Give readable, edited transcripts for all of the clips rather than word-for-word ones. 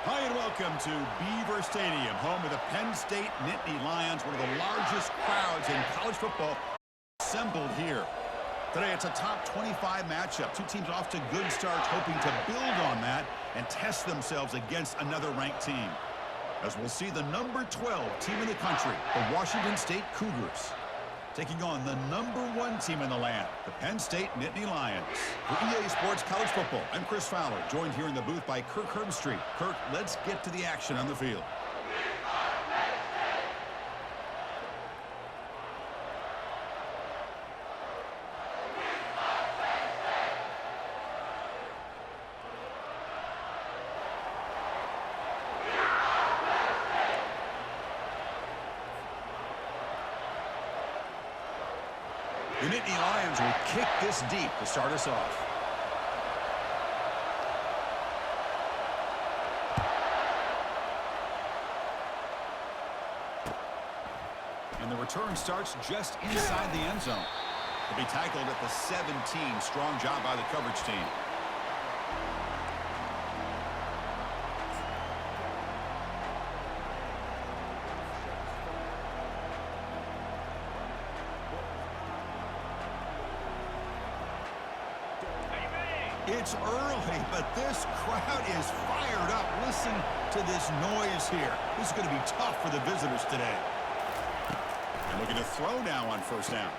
Hi and welcome to Beaver Stadium, home of the Penn State Nittany Lions, one of the largest crowds in college football assembled here. Today it's a top 25 matchup. Two teams off to good starts, hoping to build on that and test themselves against another ranked team. As we'll see the number 12 team in the country, the Washington State Cougars, taking on the number 1 team in the land, the Penn State Nittany Lions. For EA Sports College Football, I'm Chris Fowler, joined here in the booth by Kirk Herbstreit. Kirk, let's get to the action on the field. The Nittany Lions will kick this deep to start us off. And the return starts just inside the end zone. To be tackled at the 17. Strong job by the coverage team. It's early, but this crowd is fired up. Listen to this noise here. This is going to be tough for the visitors today. And looking to throw now on first down.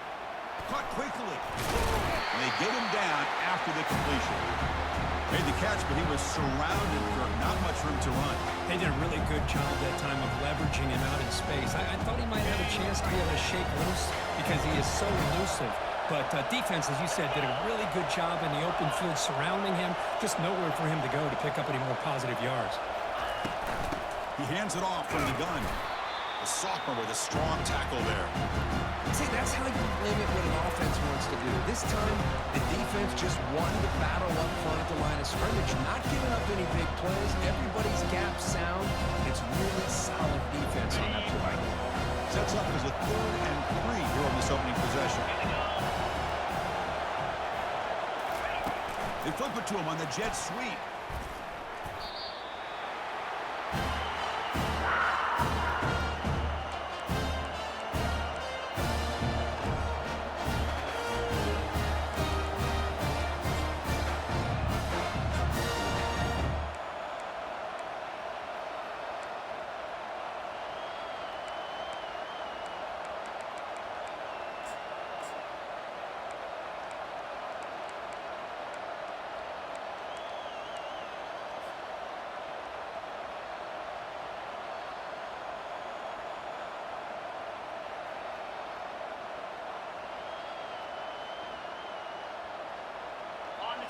Caught quickly. And they get him down after the completion. Made the catch, but he was surrounded for not much room to run. They did a really good job that time of leveraging him out in space. I thought he might have a chance to be able to shake loose because he is so elusive. But defense, as you said, did a really good job in the open field surrounding him. Just nowhere for him to go to pick up any more positive yards. He hands it off from the gun. The sophomore with a strong tackle there. See, that's how you limit what an offense wants to do. This time, the defense just won the battle up front at the line of scrimmage, not giving up any big plays. Everybody's gap sound. It's really solid defense on that play. Sets up as a 3rd and 3 here on this opening possession. They flip it to him on the jet sweep.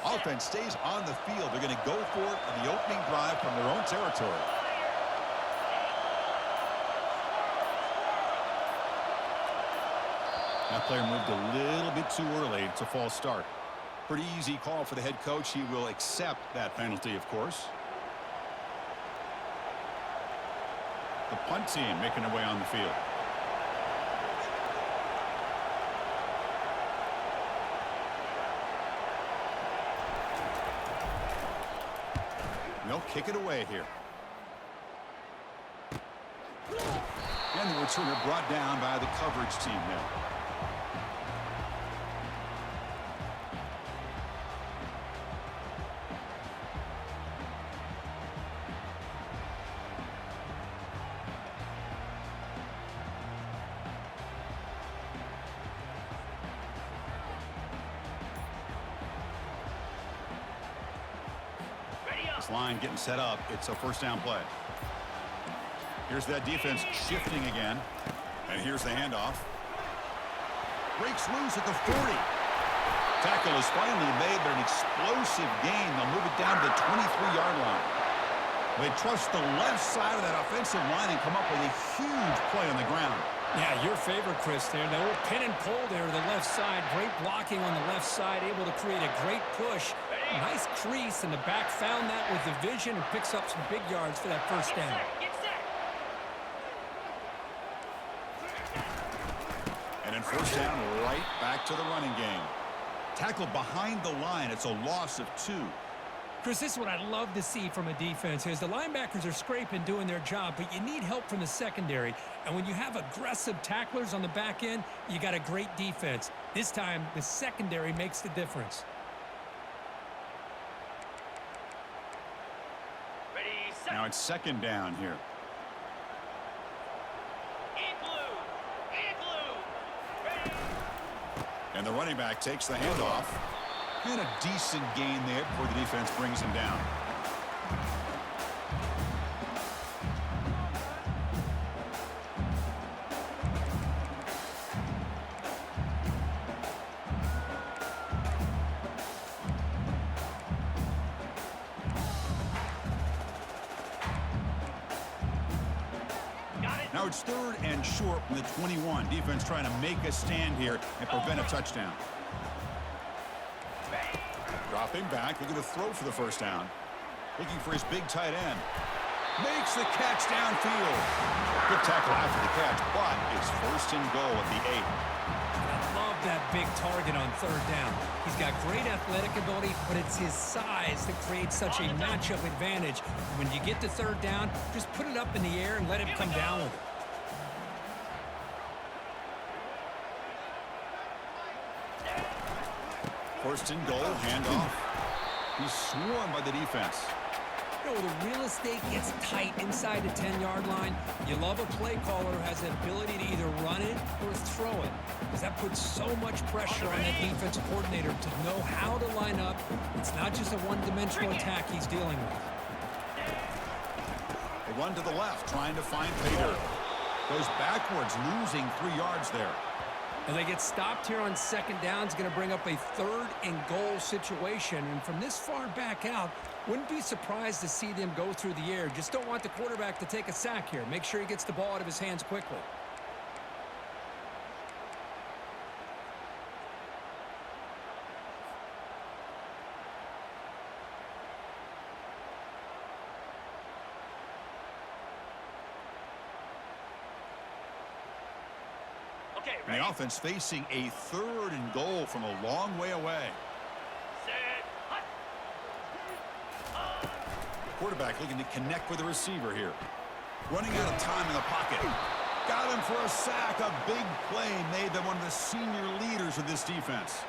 Offense stays on the field. They're going to go for it on the opening drive from their own territory. That player moved a little bit too early. It's a false start. Pretty easy call for the head coach. He will accept that penalty, of course. The punt team making their way on the field. They'll kick it away here. And the returner brought down by the coverage team now. Line getting set up. It's a first down play. Here's that defense shifting again. And here's the handoff. Breaks loose at the 40. Tackle is finally made, but an explosive gain. They'll move it down to the 23-yard line. They trust the left side of that offensive line and come up with a huge play on the ground. Yeah, your favorite, Chris, there. The old pin and pull there to the left side. Great blocking on the left side, able to create a great push. Nice crease, and the back found that with the vision and picks up some big yards for that first down. And then first down, right back to the running game. Tackled behind the line. It's a loss of 2. Chris, this is what I love to see from a defense is the linebackers are scraping, doing their job, but you need help from the secondary. And when you have aggressive tacklers on the back end, you got a great defense. This time, the secondary makes the difference. Now it's second down here. And the running back takes the handoff. And a decent gain there before the defense brings him down. Now it's third and short from the 21. Defense trying to make a stand here and prevent a touchdown. Dropping back, looking to throw for the first down. Looking for his big tight end. Makes the catch downfield. Good tackle after the catch, but it's first and goal at the 8. I love that big target on third down. He's got great athletic ability, but it's his size that creates such a matchup advantage. When you get to third down, just put it up in the air and let him come down with it. First and goal, handoff. He's swarmed by the defense. You know, the real estate gets tight inside the 10-yard line. You love a play caller who has the ability to either run it or throw it, because that puts so much pressure on that defensive coordinator to know how to line up. It's not just a one-dimensional attack he's dealing with. They run to the left, trying to find Pater. Goes backwards, losing 3 yards there. And they get stopped here on second down. It's going to bring up a third and goal situation. And from this far back out, wouldn't be surprised to see them go through the air. Just don't want the quarterback to take a sack here. Make sure he gets the ball out of his hands quickly. And the offense facing a third and goal from a long way away. Quarterback looking to connect with the receiver here. Running out of time in the pocket. Got him for a sack. A big play made them one of the senior leaders of this defense.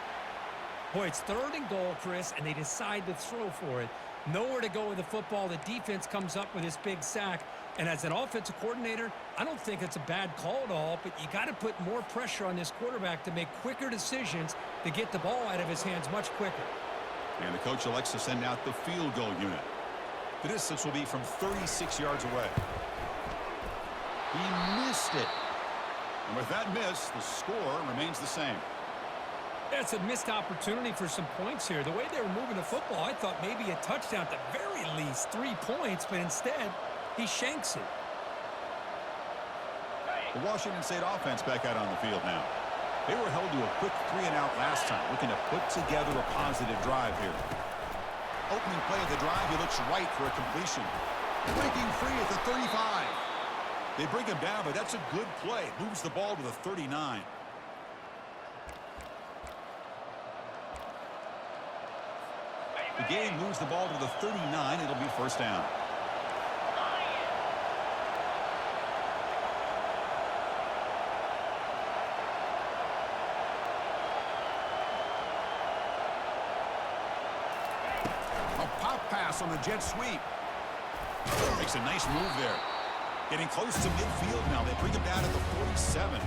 Boy, it's third and goal, Chris, and they decide to throw for it. Nowhere to go with the football. The defense comes up with this big sack. And as an offensive coordinator, I don't think it's a bad call at all, but you got to put more pressure on this quarterback to make quicker decisions to get the ball out of his hands much quicker. And the coach elects to send out the field goal unit. The distance will be from 36 yards away. He missed it. And with that miss, the score remains the same. That's a missed opportunity for some points here. The way they were moving the football, I thought maybe a touchdown at the very least, 3 points, but instead, he shanks it. The Washington State offense back out on the field now. They were held to a quick 3-and-out last time, looking to put together a positive drive here. Opening play of the drive, he looks right for a completion. Breaking free at the 35. They bring him down, but that's a good play. Moves the ball to the 39. The game moves the ball to the 39. It'll be first down. Pass on the jet sweep. Makes a nice move there. Getting close to midfield now. They bring him down at the 47.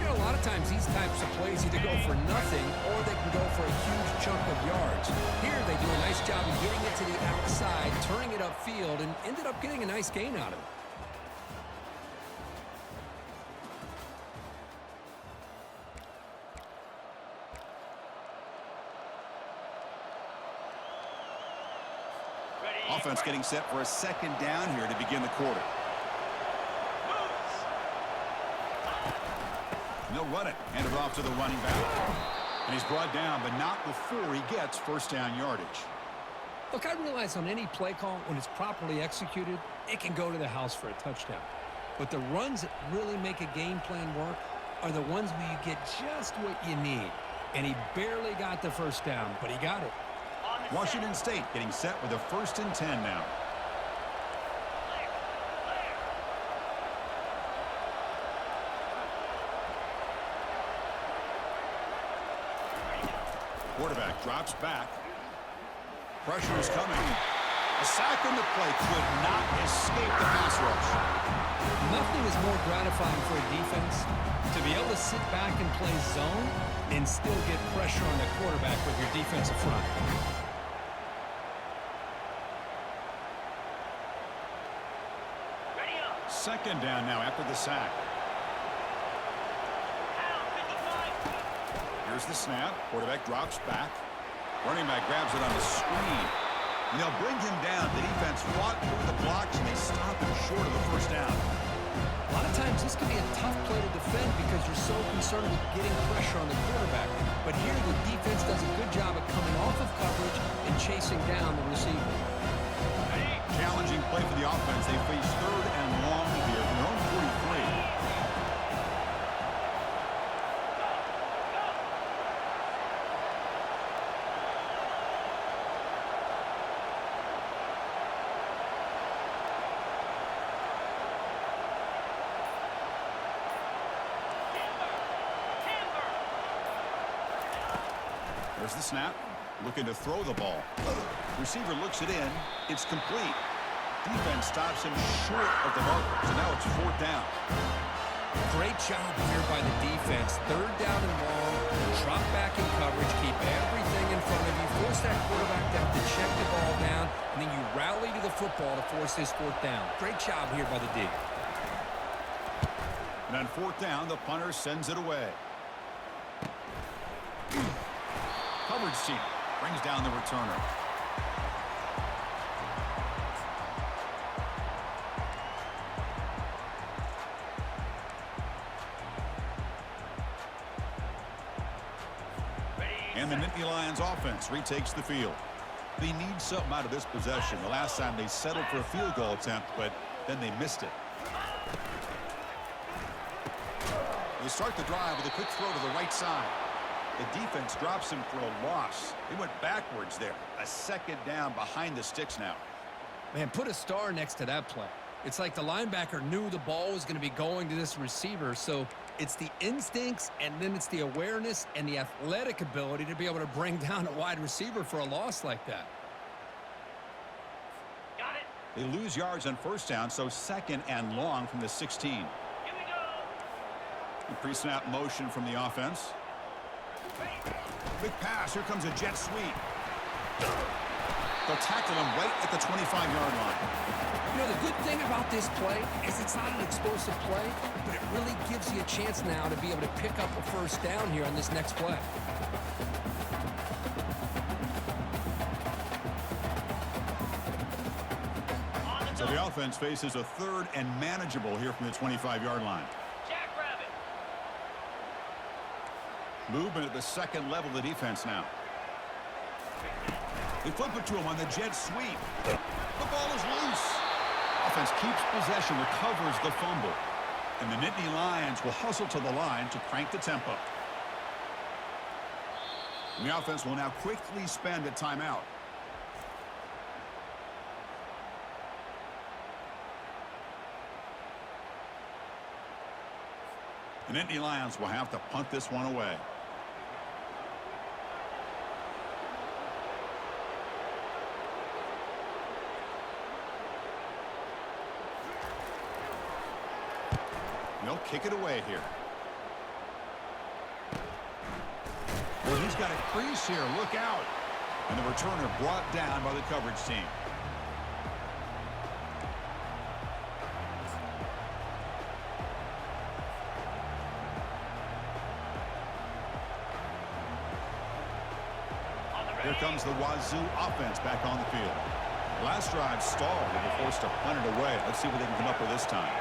You know, a lot of times these types of plays either go for nothing or they can go for a huge chunk of yards. Here they do a nice job of getting it to the outside, turning it upfield, and ended up getting a nice gain out of it. Offense getting set for a second down here to begin the quarter. And they'll run it. Hand it off to the running back. And he's brought down, but not before he gets first down yardage. Look, I realize on any play call, when it's properly executed, it can go to the house for a touchdown. But the runs that really make a game plan work are the ones where you get just what you need. And he barely got the first down, but he got it. Washington State getting set with a 1st and 10 now. Quarterback drops back. Pressure is coming. A sack in the play could not escape the pass rush. Nothing is more gratifying for a defense to be able to sit back and play zone and still get pressure on the quarterback with your defensive front. Second down now after the sack. Here's the snap. Quarterback drops back. Running back grabs it on the screen. And they'll bring him down. The defense fought through the blocks, and they stop him short of the 1st down. A lot of times this can be a tough play to defend because you're so concerned with getting pressure on the quarterback. But here the defense does a good job of coming off of coverage and chasing down the receiver. Challenging play for the offense. They face 3rd and long here from their own 43. There's the snap. Looking to throw the ball. Receiver looks it in. It's complete. Defense stops him short of the marker. So now it's 4th down. Great job here by the defense. 3rd down and long. Drop back in coverage. Keep everything in front of you. Force that quarterback to have to check the ball down. And then you rally to the football to force this 4th down. Great job here by the D. And on 4th down, the punter sends it away. Coverage team brings down the returner. And the Nittany Lions offense retakes the field. They need something out of this possession. The last time they settled for a field goal attempt, but then they missed it. They start the drive with a quick throw to the right side. The defense drops him for a loss. They went backwards there. A 2nd down behind the sticks now. Man, put a star next to that play. It's like the linebacker knew the ball was going to be going to this receiver, so it's the instincts, and then it's the awareness and the athletic ability to be able to bring down a wide receiver for a loss like that. Got it. They lose yards on 1st down, so 2nd and long from the 16. Here we go. Pre-snap motion from the offense. Big pass. Here comes a jet sweep. They'll tackle him right at the 25-yard line. You know, the good thing about this play is it's not an explosive play, but it really gives you a chance now to be able to pick up a 1st down here on this next play. So the offense faces a 3rd and manageable here from the 25-yard line. Jackrabbit. Movement at the 2nd level of the defense now. They flip it to him on the jet sweep. The ball is loose. Offense keeps possession, recovers the fumble. And the Nittany Lions will hustle to the line to crank the tempo. And the offense will now quickly spend a timeout. The Nittany Lions will have to punt this one away. They'll kick it away here. Well, he's got a crease here. Look out. And the returner brought down by the coverage team. Here comes the Wazoo offense back on the field. Last drive stalled. They were forced to punt it away. Let's see what they can come up with this time.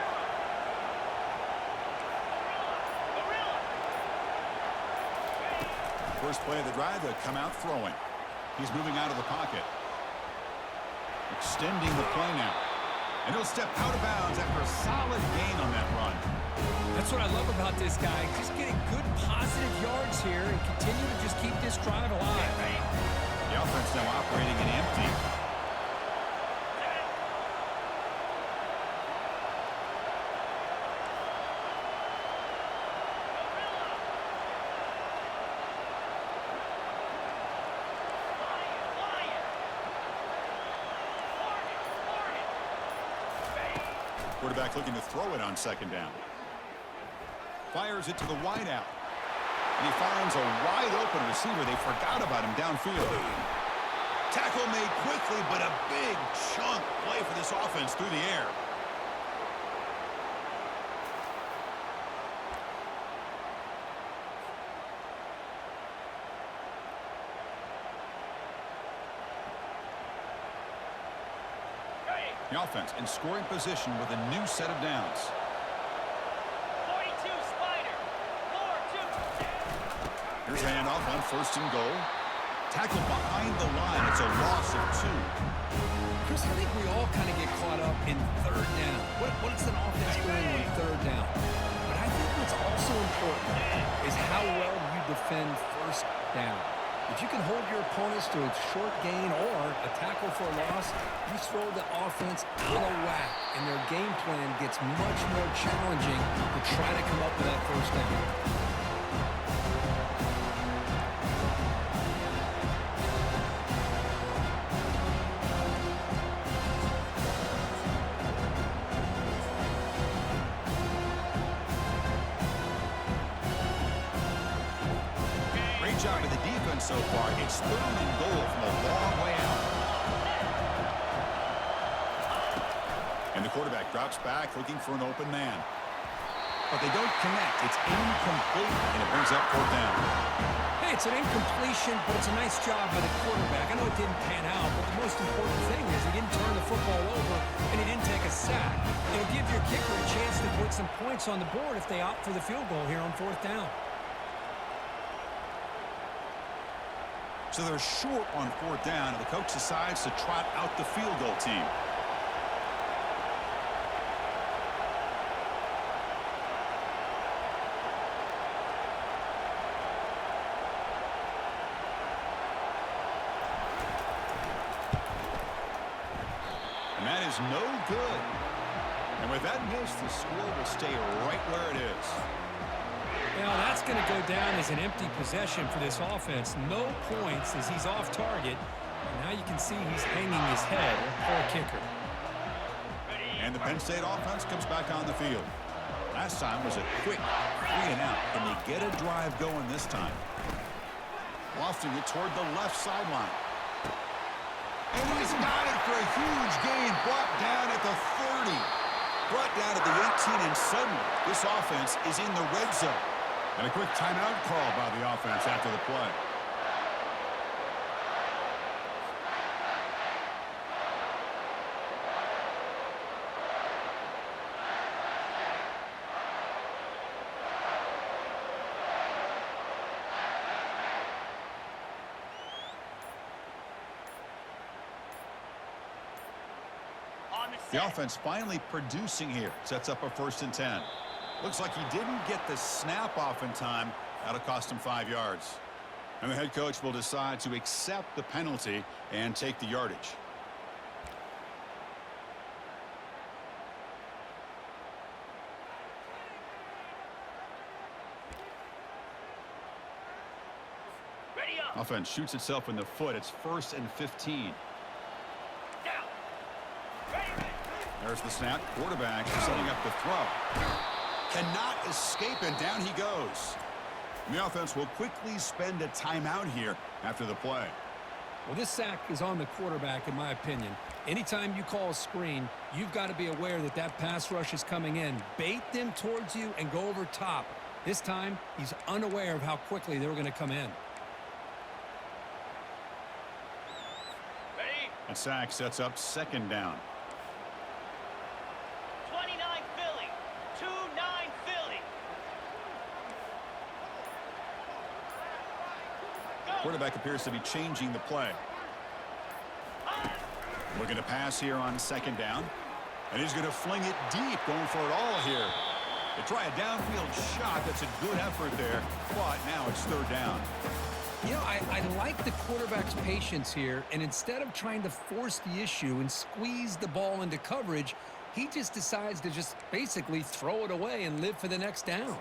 First play of the drive, they'll come out throwing. He's moving out of the pocket. Extending the play now. And he'll step out of bounds after a solid gain on that run. That's what I love about this guy. Just getting good positive yards here and continue to just keep this drive alive. The offense now operating in empty. Quarterback looking to throw it on second down. Fires it to the wideout. And he finds a wide-open receiver. They forgot about him downfield. Tackle made quickly, but a big chunk play for this offense through the air. The offense in scoring position with a new set of downs. 42 Spider. 4-2. Here's a handoff on first and goal. Tackle behind the line. It's a loss of 2. Chris, I think we all kind of get caught up in third down. What's an offense doing on third down? But I think what's also important is how well you defend first down. If you can hold your opponents to a short gain or a tackle for a loss, you throw the offense out of whack, and their game plan gets much more challenging to try to come up with that first down. Job of the defense so far. It's third and goal from a long way out. And the quarterback drops back looking for an open man. But they don't connect. It's incomplete, and it brings up fourth down. Hey, it's an incompletion, but it's a nice job by the quarterback. I know it didn't pan out, but the most important thing is he didn't turn the football over, and he didn't take a sack. It'll give your kicker a chance to put some points on the board if they opt for the field goal here on fourth down. So they're short on fourth down, and the coach decides to trot out the field goal team. And that is no good. And with that miss, the score will stay right where it is. Now, that's going to go down as an empty possession for this offense. No points as he's off target. And now you can see he's hanging his head. Poor kicker. And the Penn State offense comes back on the field. Last time was a quick 3-and-out. Can they get a drive going this time? Lofting it toward the left sideline. And he's got it for a huge gain. Brought down at the 30. Brought down at the 18, and suddenly this offense is in the red zone. And a quick timeout call by the offense after the play. The offense finally producing here. Sets up a 1st and 10. Looks like he didn't get the snap off in time. That'll cost him 5 yards. And the head coach will decide to accept the penalty and take the yardage. Ready up. Offense shoots itself in the foot. It's 1st and 15. Down. Ready. There's the snap. Quarterback setting up the throw. Cannot escape, and down he goes. And the offense will quickly spend a timeout here after the play. Well, this sack is on the quarterback, in my opinion. Anytime you call a screen, you've got to be aware that that pass rush is coming in. Bait them towards you and go over top. This time, he's unaware of how quickly they were going to come in. Ready. And sack sets up 2nd down. 29 Philly. 2-9 Philly. Go. Quarterback appears to be changing the play. Looking to pass here on 2nd down. And he's going to fling it deep, going for it all here. They try a downfield shot. That's a good effort there. But now it's 3rd down. You know, I like the quarterback's patience here, and instead of trying to force the issue and squeeze the ball into coverage, he just decides to just basically throw it away and live for the next down.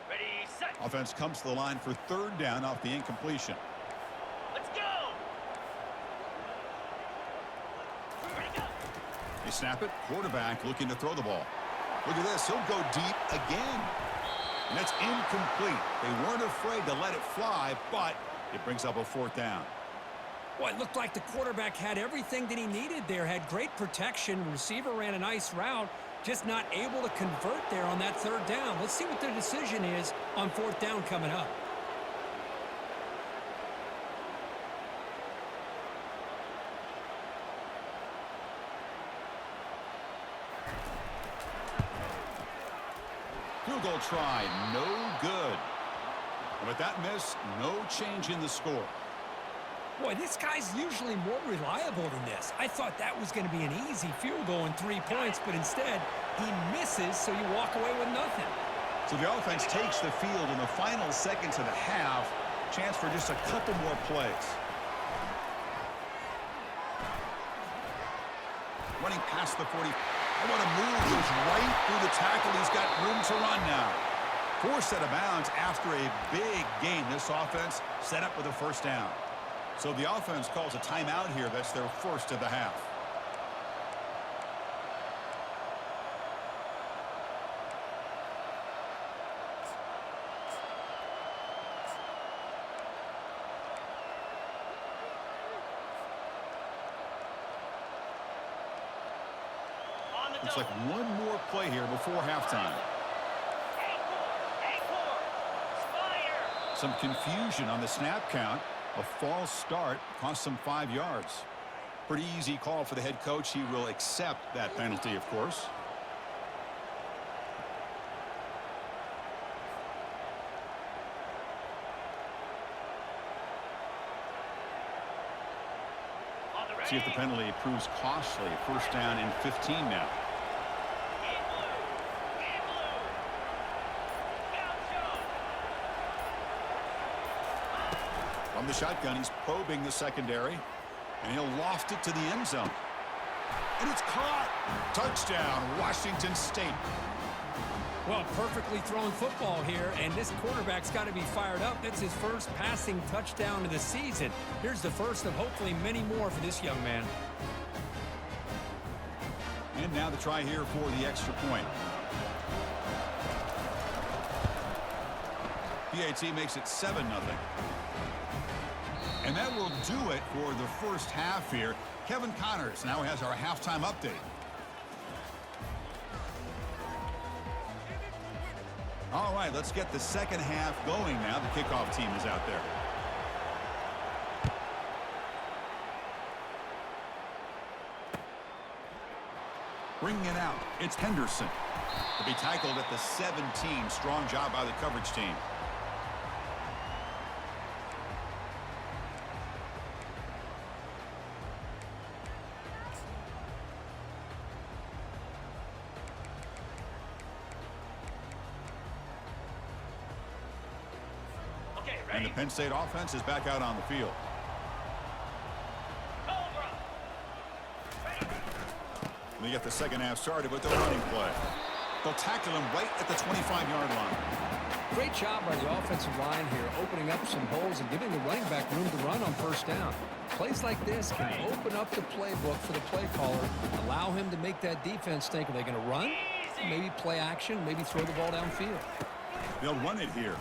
Ready, set. Offense comes to the line for third down off the incompletion. Let's go. Ready, go. They snap it. Quarterback looking to throw the ball. Look at this. He'll go deep again. And that's incomplete. They weren't afraid to let it fly, but it brings up a fourth down. Well, it looked like the quarterback had everything that he needed there, had great protection. Receiver ran a nice route, just not able to convert there on that third down. Let's see what their decision is on fourth down coming up. Field goal try, no good. And with that miss, no change in the score. Boy, this guy's usually more reliable than this. I thought that was going to be an easy field goal and 3 points, but instead, he misses, so you walk away with nothing. So the offense takes the field in the final seconds of the half. Chance for just a couple more plays. Running past the 40. I want to move. Goes right through the tackle. He's got room to run now. Forced out of bounds after a big gain. This offense set up with a first down. So the offense calls a timeout here. That's their first of the half. On the Looks double. like one more play here before halftime. Anchor. Spire. Some confusion on the snap count. A false start cost them 5 yards. Pretty easy call for the head coach. He will accept that penalty, of course. On the ready. See if the penalty proves costly. First down and 15 now. In blue. In blue. Gaucho. From the shotgun, he's probing the secondary, and he'll loft it to the end zone. And it's caught. Touchdown, Washington State. Well, perfectly thrown football here, and this quarterback's got to be fired up. That's his first passing touchdown of the season. Here's the first of hopefully many more for this young man. And now the try here for the extra point. PAT makes it 7-0. And that will do it for the first half here. Kevin Connors now has our halftime update. All right, let's get the second half going now. The kickoff team is out there. Bringing it out, it's Henderson. To be tackled at the 17. Strong job by the coverage team. Okay, And ready. the Penn State offense is back out on the field. Cobra. Ready. They get the second half started with the running play. They'll tackle him right at the 25-yard line. Great job by the offensive line here, opening up some holes and giving the running back room to run on first down. Plays like this can open up the playbook for the play caller, allow him to make that defense think, are they going to run? Maybe play action, maybe throw the ball downfield. They'll run it here.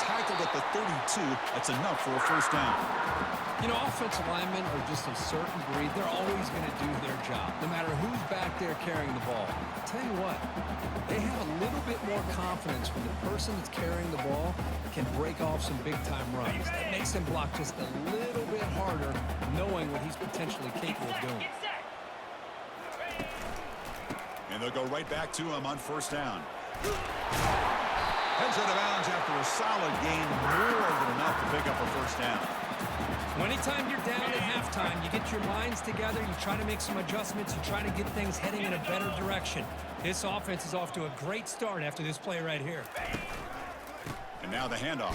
Tackled at the 32. That's enough for a first down. You know, offensive linemen are just a certain breed. They're always going to do their job, no matter who's back there carrying the ball. I'll tell you what, they have a little bit more confidence when the person that's carrying the ball can break off some big-time runs. That makes them block just a little bit harder, knowing what he's potentially capable of doing. Get set. Ready. And they'll go right back to him on first down. Heads out of bounds after a solid gain, more than enough to pick up a first down. Anytime you're down at halftime, you get your minds together, you try to make some adjustments, you try to get things heading in a better direction. This offense is off to a great start after this play right here. And now the handoff.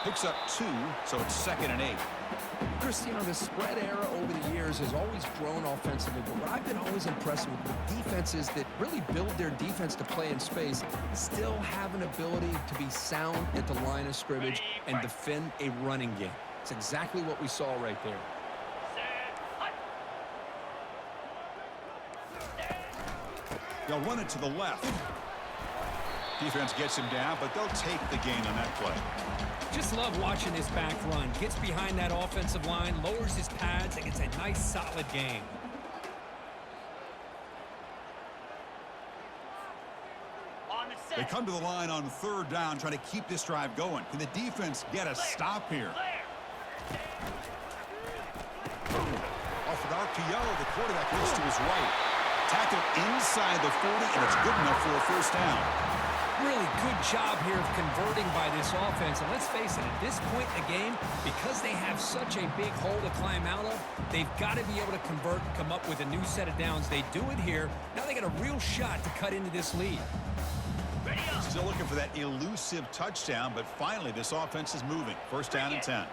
Picks up 2, so it's 2nd and 8. Cristiano, the spread era over the years has always grown offensively, but what I've been always impressed with defenses that really build their defense to play in space still have an ability to be sound at the line of scrimmage and defend a running game. It's exactly what we saw right there. They'll run it to the left. Defense gets him down, but they'll take the gain on that play. Just love watching this back run. Gets behind that offensive line, lowers his pads, and gets a nice, solid gain. They come to the line on 3rd down, trying to keep this drive going. Can the defense get a stop here? Off an RPO, the quarterback looks to his right. Tackle inside the 40, and it's good enough for a first down. Really good job here of converting by this offense. And let's face it, at this point in the game, because they have such a big hole to climb out of, they've got to be able to convert and come up with a new set of downs. They do it here. Now they got a real shot to cut into this lead. Still looking for that elusive touchdown, but finally this offense is moving. First down and 10.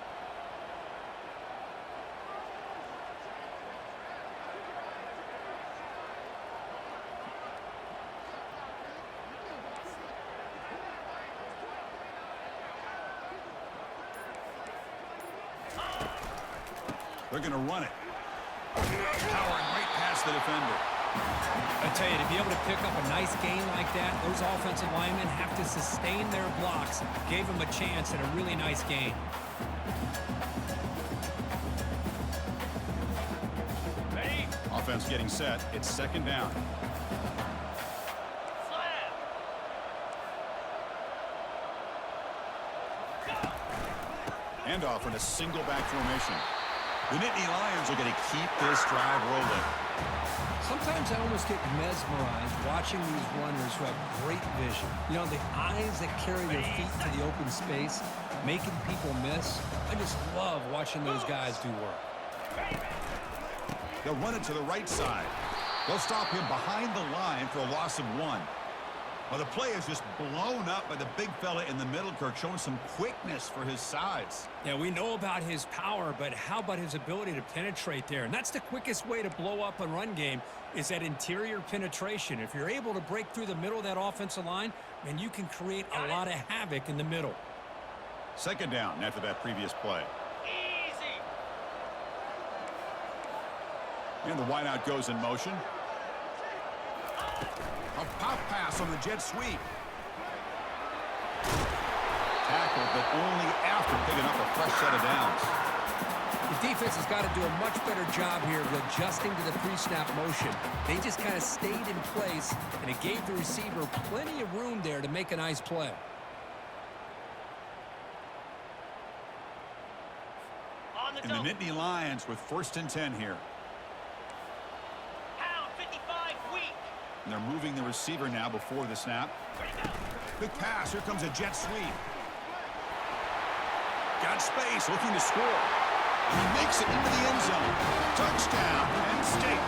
They're going to run it. Powering right past the defender. I tell you, to be able to pick up a nice gain like that, those offensive linemen have to sustain their blocks. Gave them a chance at a really nice gain. Ready? Offense getting set. It's 2nd down. Slam. Handoff in a single back formation. The Nittany Lions are going to keep this drive rolling. Sometimes I almost get mesmerized watching these runners who have great vision. You know, the eyes that carry their feet to the open space, making people miss. I just love watching those guys do work. They'll run it to the right side. They'll stop him behind the line for a loss of 1. Well, the play is just blown up by the big fella in the middle, Kirk, showing some quickness for his size. Yeah, we know about his power, but how about his ability to penetrate there? And that's the quickest way to blow up a run game, is that interior penetration. If you're able to break through the middle of that offensive line, then you can create a lot of havoc in the middle. 2nd down after that previous play. Easy. And the wideout goes in motion. A pop pass on the jet sweep. Tackled, but only after picking up a fresh set of downs. The defense has got to do a much better job here of adjusting to the pre-snap motion. They just kind of stayed in place, and it gave the receiver plenty of room there to make a nice play. On the And the double. Nittany Lions with 1st and 10 here. Pound 55 weak. And they're moving the receiver now before the snap. Ready, go. Big pass. Here comes a jet sweep. Got space, looking to score. And he makes it into the end zone. Touchdown, Penn State.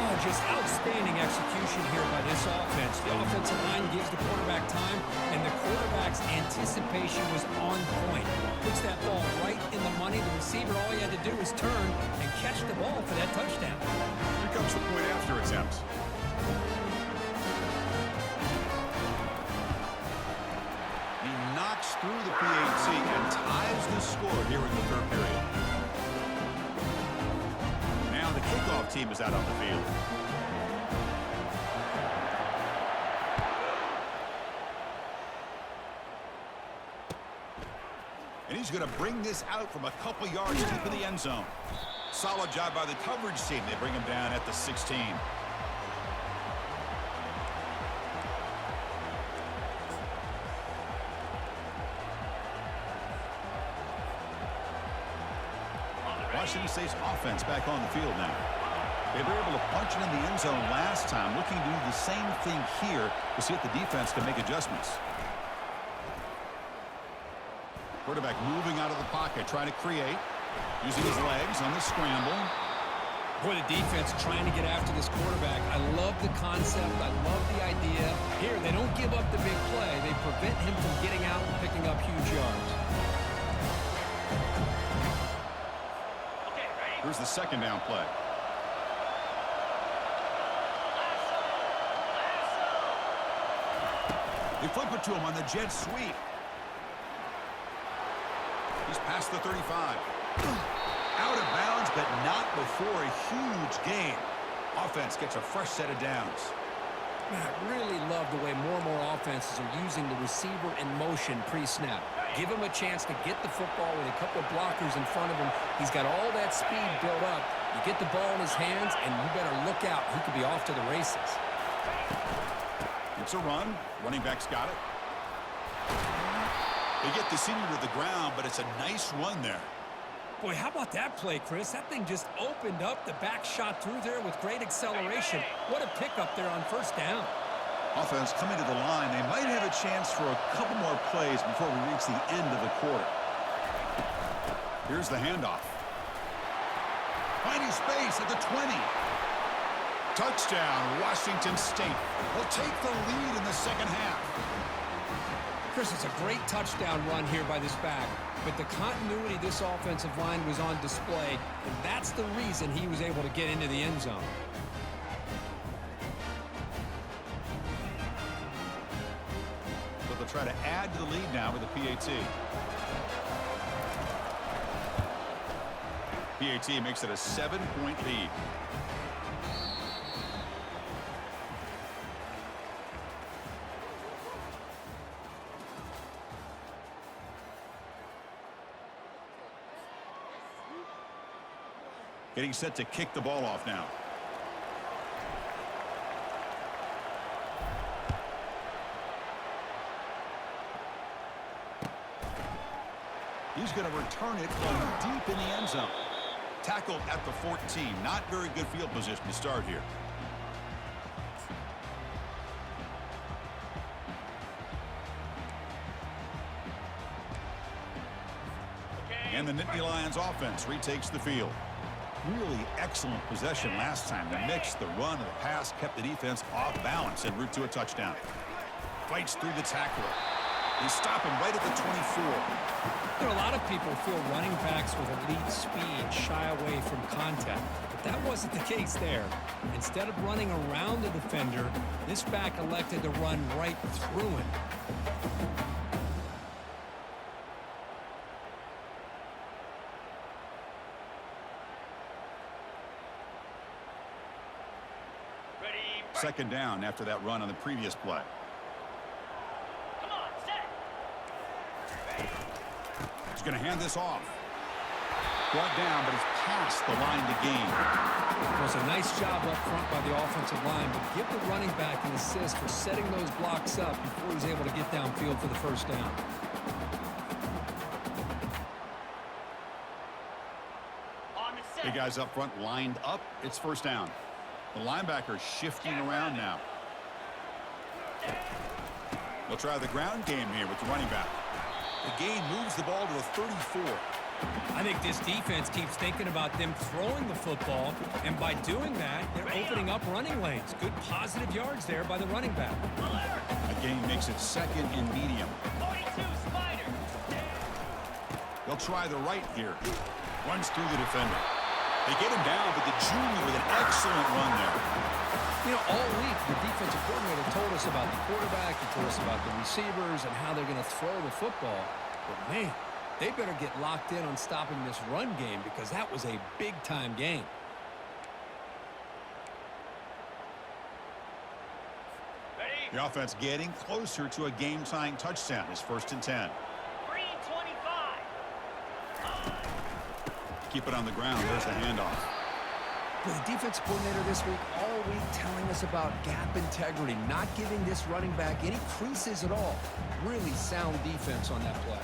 Oh, just outstanding execution here by this offense. The offensive line gives the quarterback time, and the quarterback's anticipation was on point. Puts that ball right in the money. The receiver, all he had to do was turn and catch the ball for that touchdown. Here comes the point after attempt. He knocks through the PAT and ties the score here in the 3rd period. Now the kickoff team is out on the field. And he's going to bring this out from a couple yards deep in the end zone. Solid job by the coverage team. They bring him down at the 16. Washington State's offense back on the field now. They were able to punch it in the end zone last time, looking to do the same thing here to see if the defense can make adjustments. Quarterback moving out of the pocket, trying to create, using his legs on the scramble. Boy, the defense trying to get after this quarterback. I love the concept. I love the idea. Here, they don't give up the big play. They prevent him from getting out and picking up huge yards. Okay, ready? Here's the second down play. They flip it to him on the jet sweep. He's past the 35. Out of bounds, but not before a huge gain. Offense gets a fresh set of downs. Man, I really love the way more and more offenses are using the receiver in motion pre-snap. Give him a chance to get the football with a couple of blockers in front of him. He's got all that speed built up. You get the ball in his hands, and you better look out. He could be off to the races. It's a run. Running back's got it. They get the senior to the ground, but it's a nice run there. Boy, how about that play, Chris? That thing just opened up. The back shot through there with great acceleration. What a pickup there on first down. Offense coming to the line. They might have a chance for a couple more plays before we reach the end of the quarter. Here's the handoff. Finding space at the 20. Touchdown, Washington State. Will take the lead in the second half. Chris, it's a great touchdown run here by this back, but the continuity of this offensive line was on display, and that's the reason he was able to get into the end zone. So they'll try to add to the lead now with the PAT. PAT makes it a 7-point lead. Getting set to kick the ball off now. He's going to return it from deep in the end zone. Tackled at the 14. Not very good field position to start here. And the Nittany Lions offense retakes the field. Really excellent possession last time. The mix, the run, and the pass kept the defense off balance en route to a touchdown. Fights through the tackler. They stop him right at the 24. There are a lot of people who feel running backs with elite speed shy away from contact, but that wasn't the case there. Instead of running around the defender, this back elected to run right through him. Second down after that run on the previous play. Come on, set. He's going to hand this off. Brought down, but it's past the line to gain. It was a nice job up front by the offensive line, but give the running back an assist for setting those blocks up before he's able to get downfield for the first down. On the set. Big guys up front lined up. It's first down. The linebacker shifting around now. They'll try the ground game here with the running back. The gain moves the ball to the 34. I think this defense keeps thinking about them throwing the football, and by doing that, they're opening up running lanes. Good positive yards there by the running back. A gain makes it second and medium. 42 Spider. They'll try the right here. Runs through the defender. They get him down, but the junior with an excellent run there. You know, all week, the defensive coordinator told us about the quarterback, he told us about the receivers and how they're going to throw the football. But, man, they better get locked in on stopping this run game because that was a big-time game. Ready? The offense getting closer to a game-tying touchdown. It's first and 10. Green 25. Keep it on the ground. There's the handoff. The defense coordinator this week, all week telling us about gap integrity, not giving this running back any creases at all. Really sound defense on that play.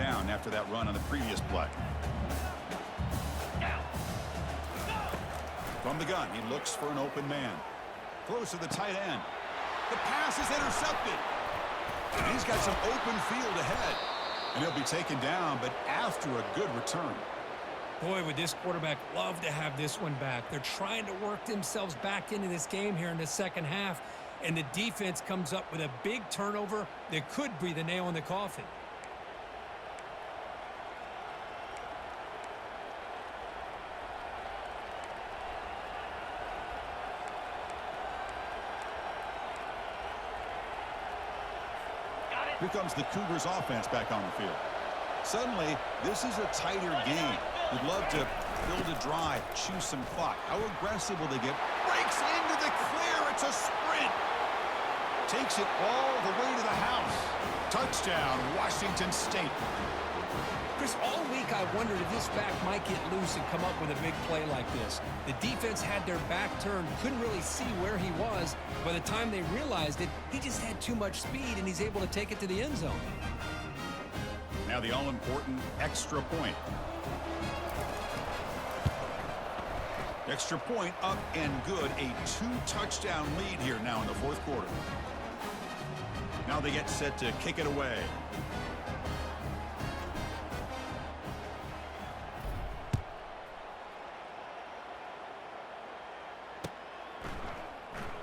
down after that run on the previous play. From the gun, he looks for an open man. Throws to the tight end. The pass is intercepted. And he's got some open field ahead. And he'll be taken down, but after a good return. Boy, would this quarterback love to have this one back. They're trying to work themselves back into this game here in the second half, and the defense comes up with a big turnover that could be the nail in the coffin. Here comes the Cougars offense back on the field. Suddenly, this is a tighter game. Would love to build a drive, choose some clock. How aggressive will they get? Breaks into the clear. It's a sprint. Takes it all the way to the house. Touchdown, Washington State. Chris, all week I wondered if this back might get loose and come up with a big play like this. The defense had their back turned, couldn't really see where he was. By the time they realized it, he just had too much speed, and he's able to take it to the end zone. Now the all-important extra point. Extra point up and good. A 2-touchdown lead here now in the fourth quarter. Now they get set to kick it away.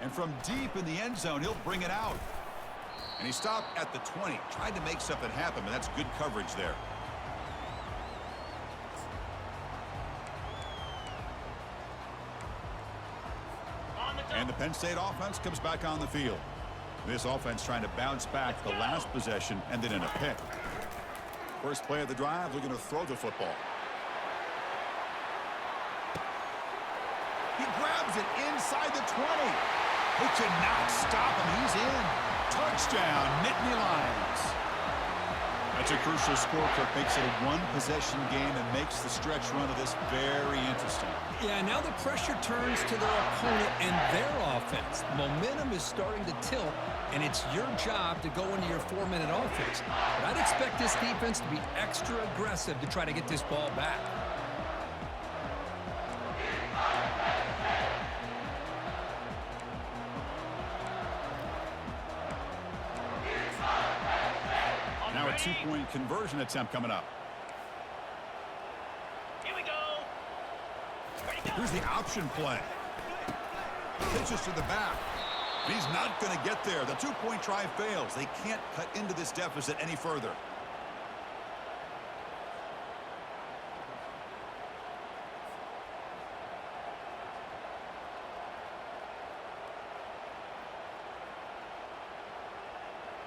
And from deep in the end zone, he'll bring it out. And he stopped at the 20. Tried to make something happen, but that's good coverage there. And the Penn State offense comes back on the field. This offense trying to bounce back the last possession, ended in a pick. First play of the drive, they're going to throw the football. He grabs it inside the 20. They cannot stop him. He's in. Touchdown, Nittany Lions. That's a crucial score, Kirk. Makes it a one-possession game and makes the stretch run of this very interesting. Yeah, now the pressure turns to their opponent and their offense. Momentum is starting to tilt, and it's your job to go into your 4-minute offense. But I'd expect this defense to be extra aggressive to try to get this ball back. Now a 2-point conversion attempt coming up. Here we go. Ready, go. Here's the option play. Pitches to the back. And he's not going to get there. The 2-point try fails. They can't cut into this deficit any further.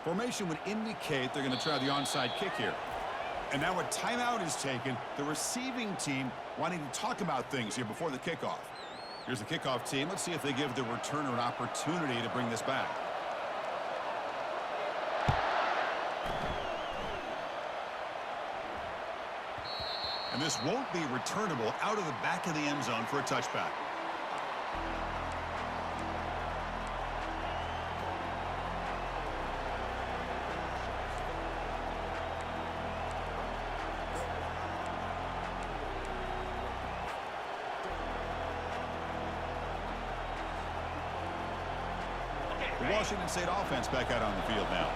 Formation would indicate they're going to try the onside kick here. And now a timeout is taken. The receiving team wanting to talk about things here before the kickoff. Here's the kickoff team. Let's see if they give the returner an opportunity to bring this back. And this won't be returnable out of the back of the end zone for a touchback. The Washington State offense back out on the field now.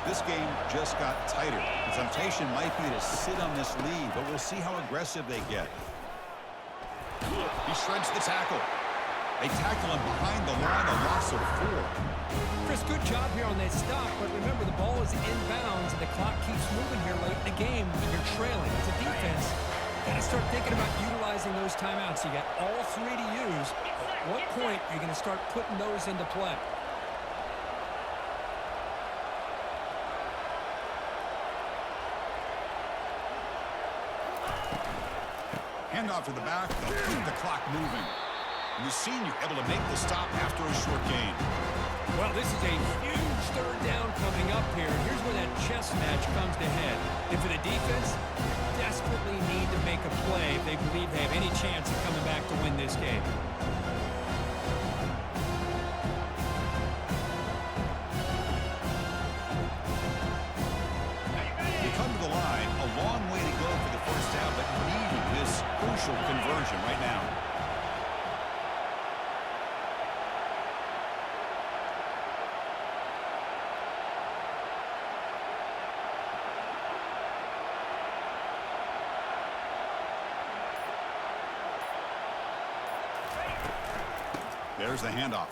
This game just got tighter. The temptation might be to sit on this lead, but we'll see how aggressive they get. He shreds the tackle. They tackle him behind the line, a loss of 4. Chris, good job here on that stop, but remember the ball is inbounds and the clock keeps moving here late in the game when you're trailing. As a defense, got to start thinking about utilizing those timeouts. You got all 3 to use. At what point are you going to start putting those into play? Handoff to the back, they'll keep the clock moving. And the senior able to make the stop after a short gain. Well, this is a huge third down coming up here. Here's where that chess match comes to head. And for the defense, they desperately need to make a play if they believe they have any chance of coming back to win this game. They come to the line, a crucial conversion right now. There's the handoff.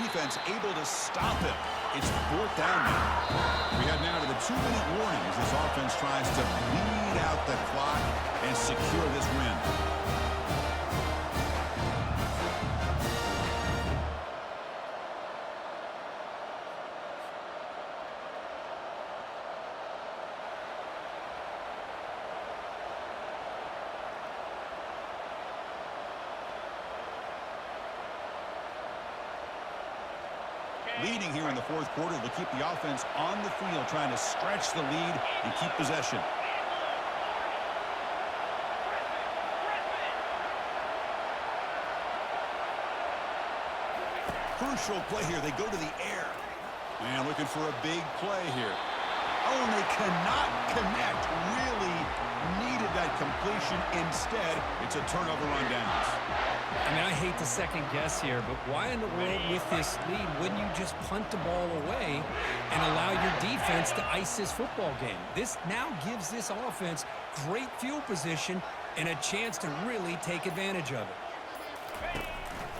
Defense able to stop him. It's 4th down now. We head now to the 2-minute warning as this offense tries to bleed out the clock and secure this win. Leading here in the 4th quarter will keep the offense on the field, trying to stretch the lead and keep possession. Crucial play here. They go to the air. Man, looking for a big play here. Oh, and they cannot connect. Really needed that completion. Instead, it's a turnover on downs. I mean, I hate to second guess here, but why in the world with this lead wouldn't you just punt the ball away and allow your defense to ice this football game? This now gives this offense great field position and a chance to really take advantage of it.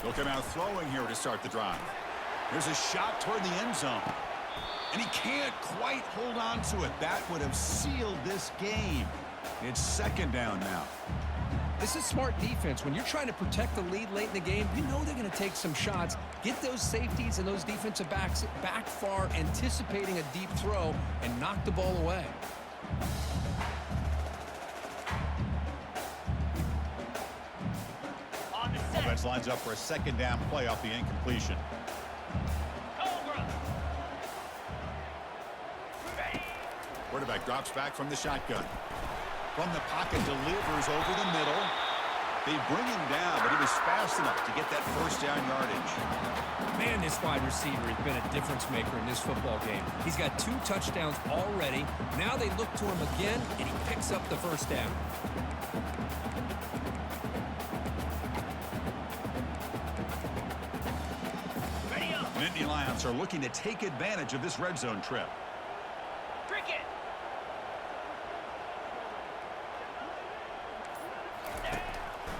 They'll come out throwing here to start the drive. There's a shot toward the end zone. And he can't quite hold on to it. That would have sealed this game. It's 2nd down now. This is smart defense. When you're trying to protect the lead late in the game, you know they're going to take some shots, get those safeties and those defensive backs back far, anticipating a deep throw, and knock the ball away. Offense lines up for a 2nd down play off the incompletion. Quarterback drops back from the shotgun. From the pocket, delivers over the middle. They bring him down, but he was fast enough to get that 1st down yardage. Man, this wide receiver has been a difference maker in this football game. He's got 2 touchdowns already. Now they look to him again, and he picks up the 1st down. Nittany Lions are looking to take advantage of this red zone trip.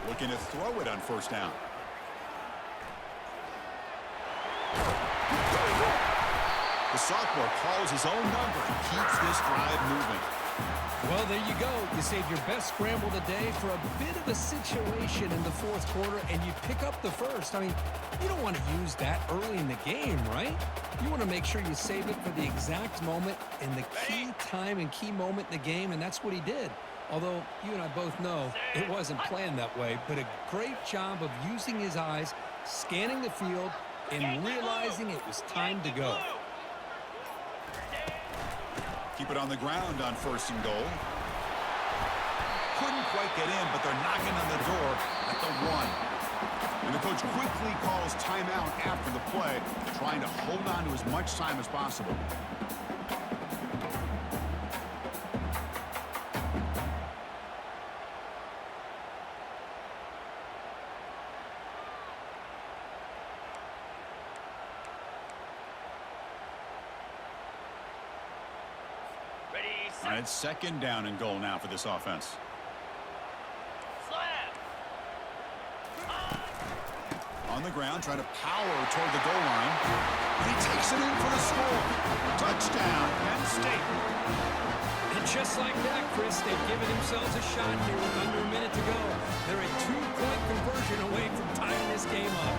Looking to throw it on 1st down. The sophomore calls his own number and keeps this drive moving. Well, there you go. You saved your best scramble today for a bit of a situation in the 4th quarter, and you pick up the 1st. I mean, you don't want to use that early in the game, right? You want to make sure you save it for the exact moment and the key time and key moment in the game, and that's what he did. Although you and I both know it wasn't planned that way, but a great job of using his eyes, scanning the field, and realizing it was time to go. Keep it on the ground on 1st and goal. Couldn't quite get in, but they're knocking on the door at the 1. And the coach quickly calls timeout after the play, trying to hold on to as much time as possible. And it's 2nd down and goal now for this offense. On the ground, trying to power toward the goal line. And he takes it in for the score. Touchdown, Penn State. And just like that, Chris, they've given themselves a shot here with under a minute to go. They're a 2-point conversion away from tying this game up.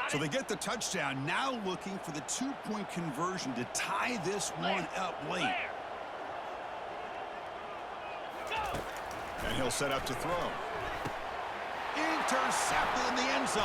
So they get the touchdown, now looking for the 2-point conversion to tie this one up late. And he'll set up to throw. Intercepted in the end zone.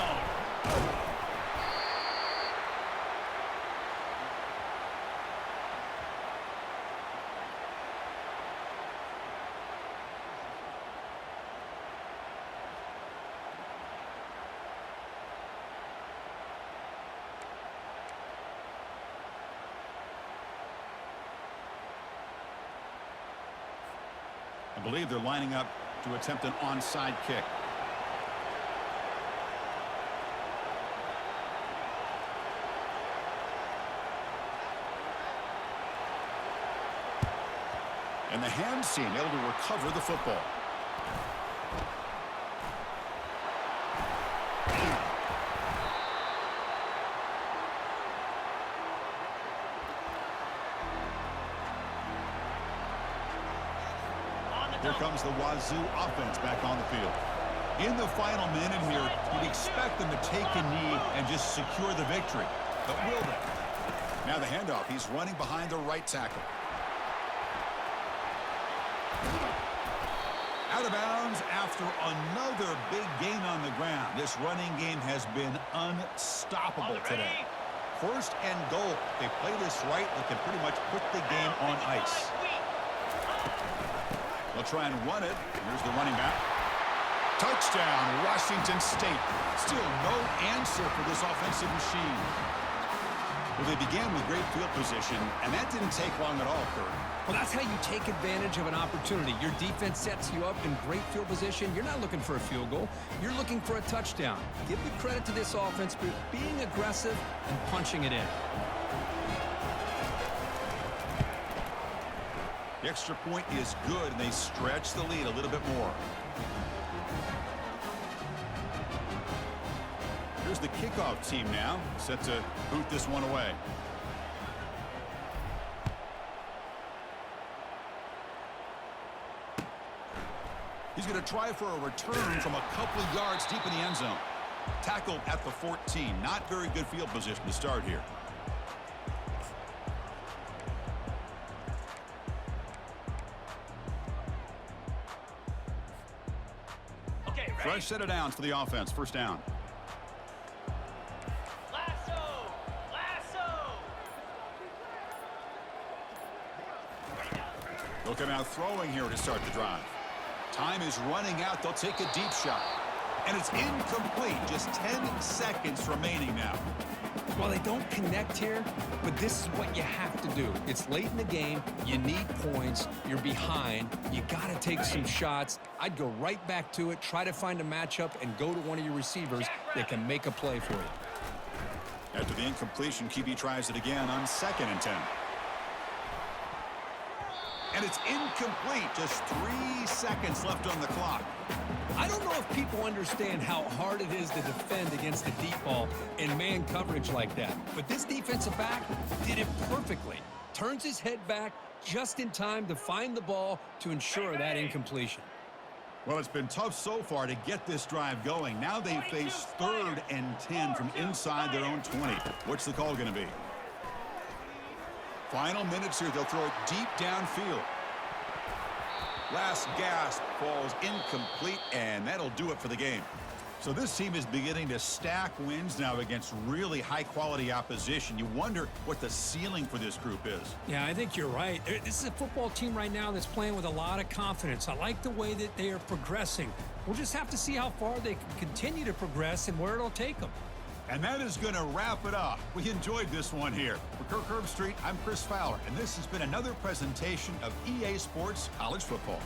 I believe they're lining up to attempt an onside kick. And the hands team able to recover the football. Here comes the Wazoo offense back on the field. In the final minute here, you'd expect them to take a knee and just secure the victory. But will they? Now the handoff. He's running behind the right tackle. Out of bounds after another big gain on the ground. This running game has been unstoppable today. First and goal. They play this right, they can pretty much put the game on ice. They'll try and run it. Here's the running back. Touchdown, Washington State. Still no answer for this offensive machine. Well, they began with great field position, and that didn't take long at all, Kurt. Well, that's how you take advantage of an opportunity. Your defense sets you up in great field position. You're not looking for a field goal. You're looking for a touchdown. Give the credit to this offense for being aggressive and punching it in. The extra point is good, and they stretch the lead a little bit more. Here's the kickoff team now, set to boot this one away. He's going to try for a return from a couple of yards deep in the end zone. Tackled at the 14. Not very good field position to start here. Fresh set of downs for the offense. First down. They'll come out throwing here to start the drive. Time is running out. They'll take a deep shot. And it's incomplete. Just 10 seconds remaining now. Well, they don't connect here, but this is what you have to do. It's late in the game. You need points. You're behind. You got to take some shots. I'd go right back to it, try to find a matchup, and go to one of your receivers that can make a play for you. After the incompletion, QB tries it again on 2nd and 10. And it's incomplete. Just 3 seconds left on the clock. I don't know if people understand how hard it is to defend against the deep ball in man coverage like that. But this defensive back did it perfectly. Turns his head back just in time to find the ball to ensure that incompletion. Well, it's been tough so far to get this drive going. Now they face 3rd and 10 from inside their own 20. What's the call going to be? Final minutes here. They'll throw it deep downfield. Last gasp falls incomplete, and that'll do it for the game. So this team is beginning to stack wins now against really high-quality opposition. You wonder what the ceiling for this group is. Yeah, I think you're right. This is a football team right now that's playing with a lot of confidence. I like the way that they are progressing. We'll just have to see how far they can continue to progress and where it'll take them. And that is going to wrap it up. We enjoyed this one here. For Kirk Herbstreit, I'm Chris Fowler, and this has been another presentation of EA Sports College Football.